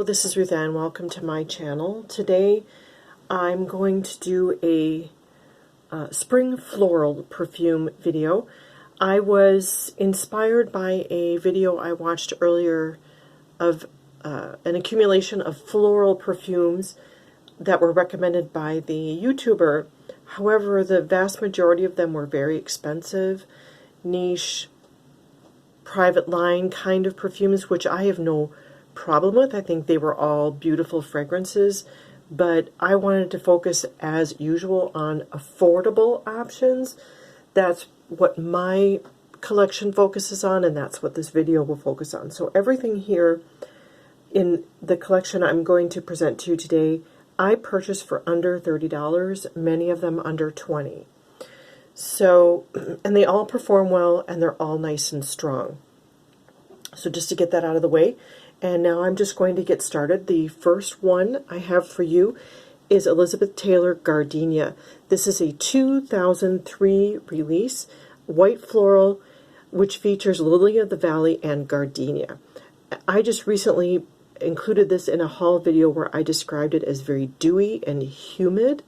Hello, this is Ruth Ann. Welcome to my channel. Today I'm going to do a spring floral perfume video. I was inspired by a video I watched earlier of an accumulation of floral perfumes that were recommended by the YouTuber. However, the vast majority of them were very expensive, niche, private line kind of perfumes, which I have no problem with. I think they were all beautiful fragrances, but I wanted to focus as usual on affordable options. That's what my collection focuses on, and that's what this video will focus on. So everything here in the collection I'm going to present to you today, I purchased for under $30, many of them under $20. So, and they all perform well, and they're all nice and strong. So just to get that out of the way, and now I'm just going to get started. The first one I have for you is Elizabeth Taylor Gardenia. This is a 2003 release, white floral, which features lily of the valley and gardenia. I just recently included this in a haul video where I described it as very dewy and humid.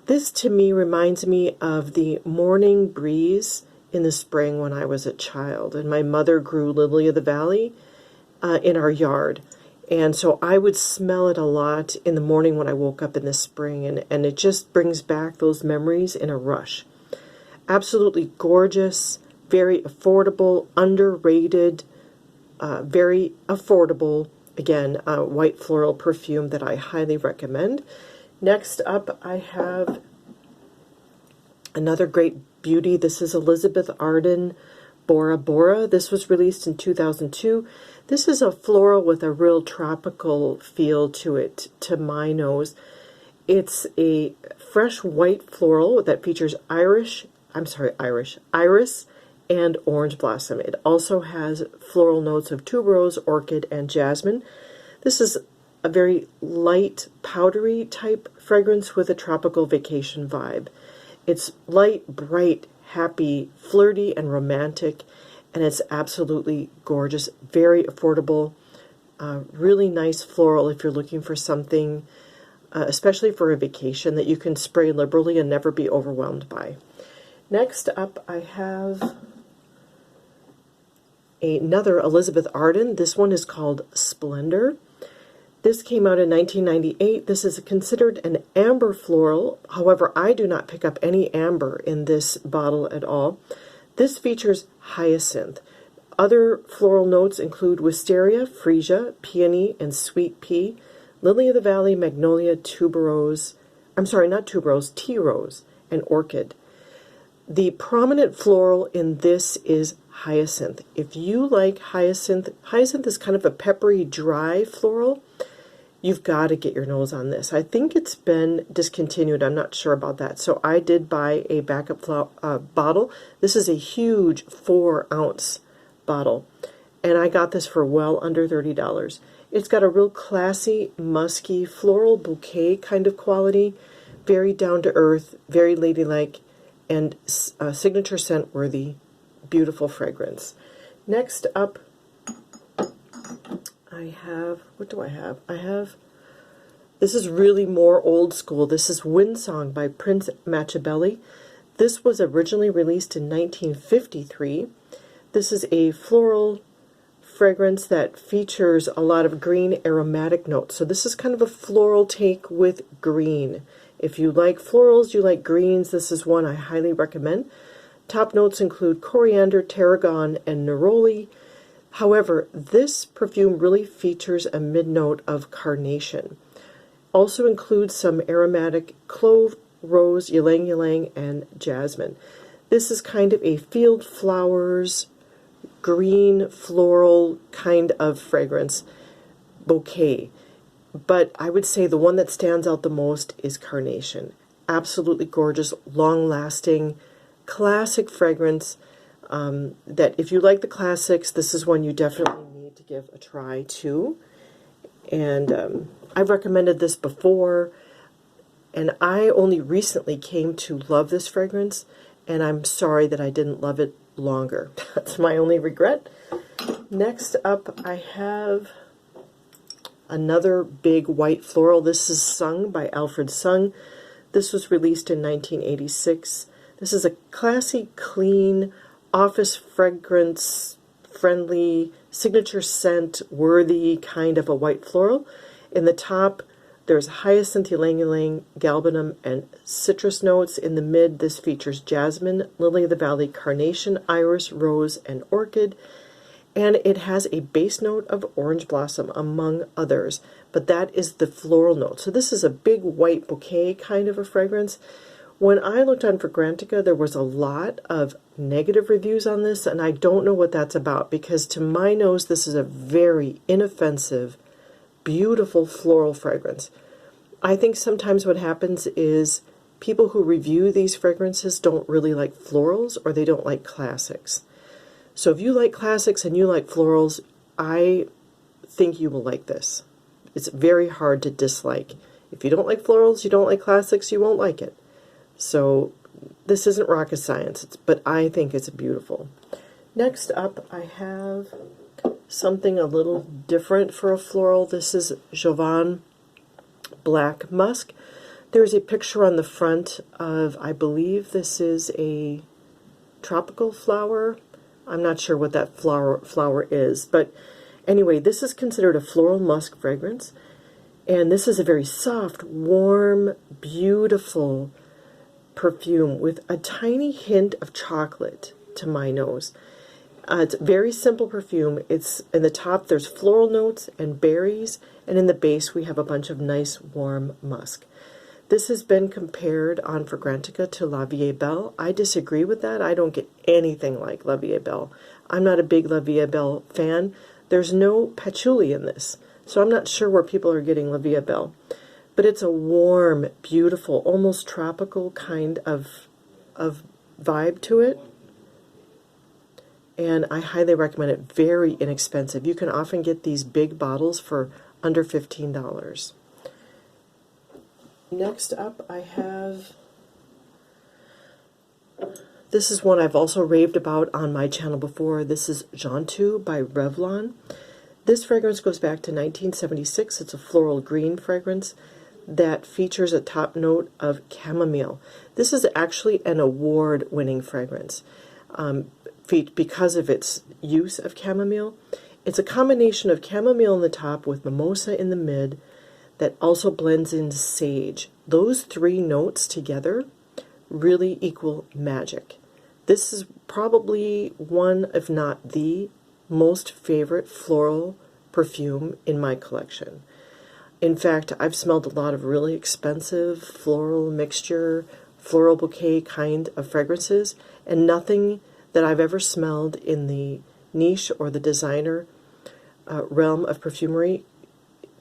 This to me reminds me of the morning breeze in the spring when I was a child, and my mother grew lily of the valley in our yard, and so I would smell it a lot in the morning when I woke up in the spring, and it just brings back those memories in a rush. Absolutely gorgeous, very affordable, underrated, very affordable, again, white floral perfume that I highly recommend. Next up, I have another great beauty. This is Elizabeth Arden Bora. This was released in 2002. This is a floral with a real tropical feel to it, to my nose. It's a fresh white floral that features iris and orange blossom. It also has floral notes of tuberose, orchid, and jasmine. This is a very light, powdery type fragrance with a tropical vacation vibe. It's light, bright, happy, flirty, and romantic, and it's absolutely gorgeous, very affordable, really nice floral if you're looking for something, especially for a vacation, that you can spray liberally and never be overwhelmed by. Next up, I have another Elizabeth Arden. This one is called Splendor. This came out in 1998. This is considered an amber floral. However, I do not pick up any amber in this bottle at all. This features hyacinth. Other floral notes include wisteria, freesia, peony, and sweet pea, lily of the valley, magnolia, tuberose, tea rose, and orchid. The prominent floral in this is hyacinth. If you like hyacinth is kind of a peppery, dry floral. You've got to get your nose on this. I think it's been discontinued. I'm not sure about that. So I did buy a backup bottle. This is a huge 4-ounce bottle, and I got this for well under $30. It's got a real classy, musky, floral bouquet kind of quality, very down to earth, very ladylike, and signature scent worthy, beautiful fragrance. Next up, I have, what do I have? This is really more old school. This is Windsong by Prince Matchabelli. This was originally released in 1953. This is a floral fragrance that features a lot of green aromatic notes. So this is kind of a floral take with green. If you like florals, you like greens, this is one I highly recommend. Top notes include coriander, tarragon, and neroli. However, this perfume really features a mid-note of carnation. Also includes some aromatic clove, rose, ylang ylang, and jasmine. This is kind of a field flowers, green floral kind of fragrance bouquet. But I would say the one that stands out the most is carnation. Absolutely gorgeous, long-lasting, classic fragrance. That if you like the classics, this is one you definitely need to give a try too. And I've recommended this before, and I only recently came to love this fragrance, and I'm sorry that I didn't love it longer. That's my only regret. Next up, I have Another big white floral. This is Sung by Alfred Sung. This was released in 1986. This is a classy, clean, office fragrance, friendly, signature scent worthy kind of a white floral. In the top, there's hyacinth, ylang-ylang, galbanum, and citrus notes. In the mid, this features jasmine, lily of the valley, carnation, iris, rose, and orchid. And it has a base note of orange blossom, among others. But that is the floral note. So this is a big white bouquet kind of a fragrance. When I looked on Fragrantica, there was a lot of negative reviews on this, and I don't know what that's about, because to my nose, this is a very inoffensive, beautiful floral fragrance. I think sometimes what happens is people who review these fragrances don't really like florals, or they don't like classics. So if you like classics and you like florals, I think you will like this. It's very hard to dislike. If you don't like florals, you don't like classics, you won't like it. So this isn't rocket science, but I think it's beautiful. Next up, I have something a little different for a floral. This is Jovan Black Musk. There's a picture on the front of, I believe this is a tropical flower. I'm not sure what that flower is, but anyway, this is considered a floral musk fragrance, and this is a very soft, warm, beautiful perfume with a tiny hint of chocolate to my nose. It's a very simple perfume. It's in the top, there's floral notes and berries, and in the base we have a bunch of nice warm musk. This has been compared on Fragrantica to La Vie Belle. I disagree with that. I don't get anything like La Vie Belle. I'm not a big La Vie Belle fan. There's no patchouli in this, so I'm not sure where people are getting La Vie Belle. But it's a warm, beautiful, almost tropical kind of vibe to it. And I highly recommend it. Very inexpensive. You can often get these big bottles for under $15. Next up, I have, this is one I've also raved about on my channel before. This is Jontue by Revlon. This fragrance goes back to 1976. It's a floral green fragrance that features a top note of chamomile. This is actually an award-winning fragrance because of its use of chamomile. It's a combination of chamomile in the top with mimosa in the mid that also blends into sage. Those three notes together really equal magic. This is probably one, if not the most favorite floral perfume in my collection. In fact, I've smelled a lot of really expensive floral mixture, floral bouquet kind of fragrances, and nothing that I've ever smelled in the niche or the designer realm of perfumery,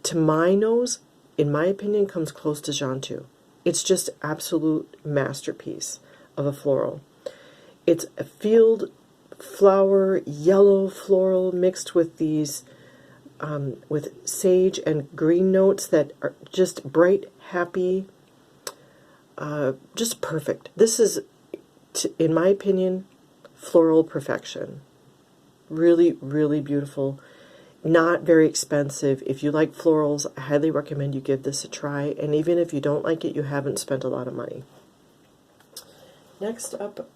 to my nose, in my opinion, comes close to Gentoo. It's just absolute masterpiece of a floral. It's a field flower, yellow floral mixed with these with sage and green notes that are just bright, happy, just perfect. This is, in my opinion, floral perfection. Really, really beautiful. Not very expensive. If you like florals, I highly recommend you give this a try. And even if you don't like it, you haven't spent a lot of money. Next up,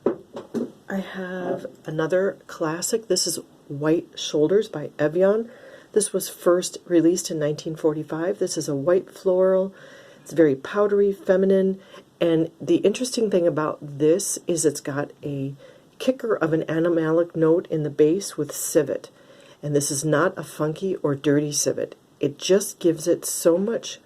I have another classic. This is White Shoulders by Evyan. This was first released in 1945. This is a white floral. It's very powdery, feminine, and the interesting thing about this is it's got a kicker of an animalic note in the base with civet. And this is not a funky or dirty civet. It just gives it so much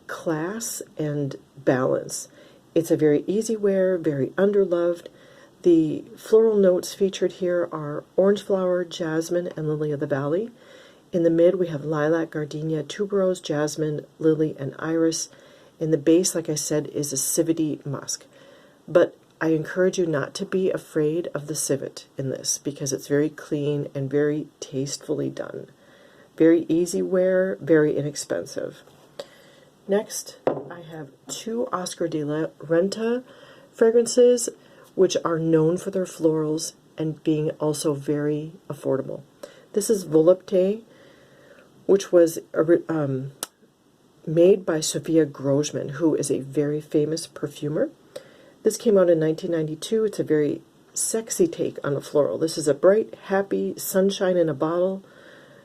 class and balance. It's a very easy wear, very underloved. The floral notes featured here are orange flower, jasmine, and lily of the valley. In the mid, we have lilac, gardenia, tuberose, jasmine, lily, and iris. In the base, like I said, is a civety musk. But I encourage you not to be afraid of the civet in this because it's very clean and very tastefully done. Very easy wear, very inexpensive. Next, I have two Oscar de la Renta fragrances, which are known for their florals and being also very affordable. This is Volupte, which was made by Sophia Grosjean, who is a very famous perfumer. This came out in 1992. It's a very sexy take on a floral. This is a bright, happy, sunshine in a bottle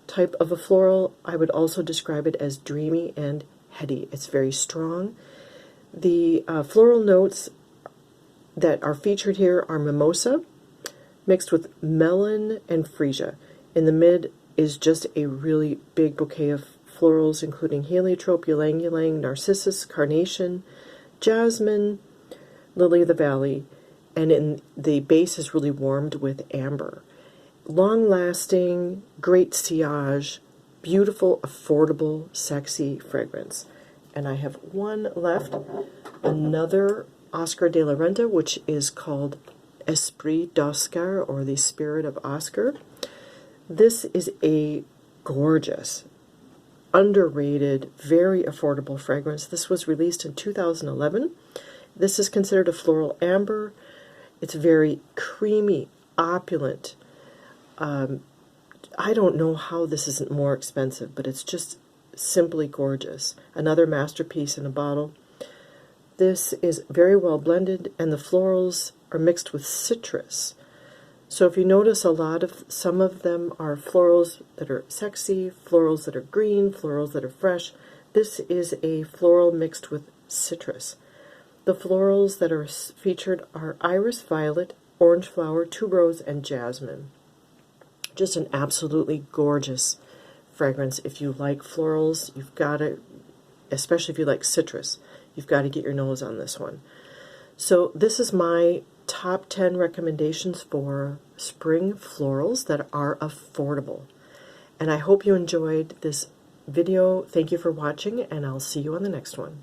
type of a floral. I would also describe it as dreamy and heady. It's very strong. The floral notes that are featured here are mimosa, mixed with melon and freesia. In the mid is just a really big bouquet of florals, including heliotrope, ylang ylang, narcissus, carnation, jasmine, lily of the valley, and in the base is really warmed with amber. Long-lasting, great sillage, beautiful, affordable, sexy fragrance. And I have one left, another Oscar de la Renta, which is called Espirit d'Oscar, or the Spirit of Oscar. This is a gorgeous, underrated, very affordable fragrance. This was released in 2011. This is considered a floral amber. It's very creamy, opulent. I don't know how this isn't more expensive, but it's just simply gorgeous. Another masterpiece in a bottle. This is very well blended, and the florals are mixed with citrus. So if you notice, some of them are florals that are sexy, florals that are green, florals that are fresh. This is a floral mixed with citrus. The florals that are featured are iris violet, orange flower, tuberose, and jasmine. Just an absolutely gorgeous fragrance. If you like florals, you've got to, especially if you like citrus, you've got to get your nose on this one. So this is my top 10 recommendations for spring florals that are affordable. And I hope you enjoyed this video. Thank you for watching, and I'll see you on the next one.